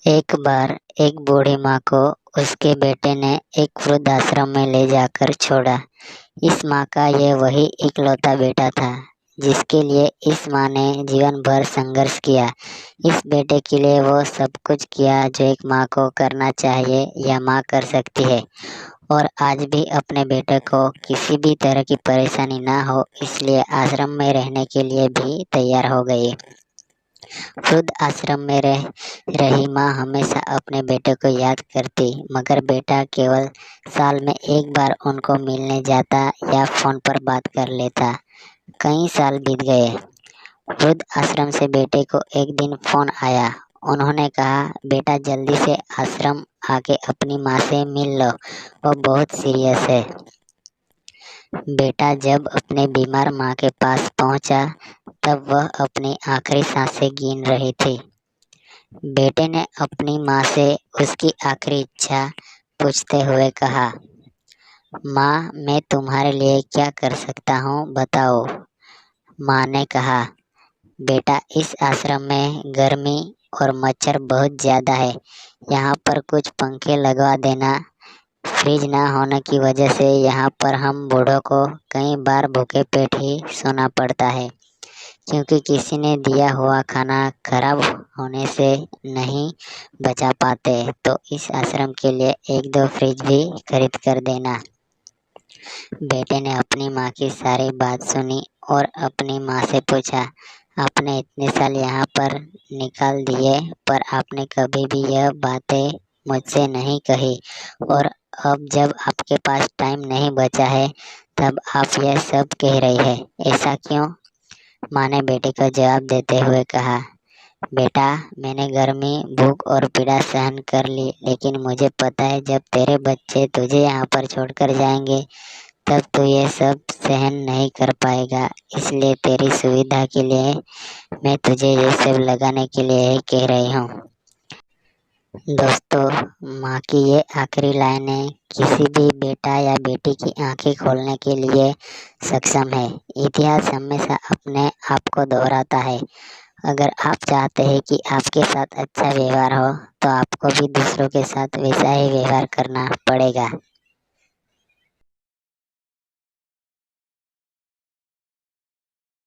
एक बार एक बूढ़ी माँ को उसके बेटे ने एक वृद्धाश्रम में ले जाकर छोड़ा। इस माँ का यह वही इकलौता बेटा था जिसके लिए इस माँ ने जीवन भर संघर्ष किया। इस बेटे के लिए वो सब कुछ किया जो एक माँ को करना चाहिए या माँ कर सकती है, और आज भी अपने बेटे को किसी भी तरह की परेशानी ना हो इसलिए आश्रम में रहने के लिए भी तैयार हो गई। वृद्ध आश्रम में रह रही माँ हमेशा अपने बेटे को याद करती, मगर बेटा केवल साल में एक बार उनको मिलने जाता या फोन पर बात कर लेता। कई साल बीत गए। वृद्ध आश्रम से बेटे को एक दिन फोन आया। उन्होंने कहा, बेटा जल्दी से आश्रम आके अपनी माँ से मिल लो, वो बहुत सीरियस है। बेटा जब अपने बीमार माँ के पास पहुंचा तब वह अपनी आखिरी सांसें गिन रही थी। बेटे ने अपनी माँ से उसकी आखिरी इच्छा पूछते हुए कहा, माँ मैं तुम्हारे लिए क्या कर सकता हूँ बताओ। माँ ने कहा, बेटा इस आश्रम में गर्मी और मच्छर बहुत ज़्यादा है, यहाँ पर कुछ पंखे लगवा देना। फ्रिज ना होने की वजह से यहाँ पर हम बूढ़ों को कई बार भूखे पेट ही सोना पड़ता है, क्योंकि किसी ने दिया हुआ खाना खराब होने से नहीं बचा पाते। तो इस आश्रम के लिए एक दो फ्रिज भी खरीद कर देना। बेटे ने अपनी माँ की सारी बात सुनी और अपनी माँ से पूछा, आपने इतने साल यहाँ पर निकाल दिए पर आपने कभी भी यह बातें मुझसे नहीं कही, और अब जब आपके पास टाइम नहीं बचा है तब आप यह सब कह रही है, ऐसा क्यों? माँ ने बेटे को जवाब देते हुए कहा, बेटा मैंने गर्मी भूख और पीड़ा सहन कर ली, लेकिन मुझे पता है जब तेरे बच्चे तुझे यहाँ पर छोड़कर जाएंगे तब तू ये सब सहन नहीं कर पाएगा। इसलिए तेरी सुविधा के लिए मैं तुझे ये सब लगाने के लिए ही कह रही हूँ। दोस्तों, माँ की ये आखिरी लाइनें किसी भी बेटा या बेटी की आंखें खोलने के लिए सक्षम है। इतिहास हमेशा अपने आप को दोहराता है। अगर आप चाहते हैं कि आपके साथ अच्छा व्यवहार हो तो आपको भी दूसरों के साथ वैसा ही व्यवहार करना पड़ेगा।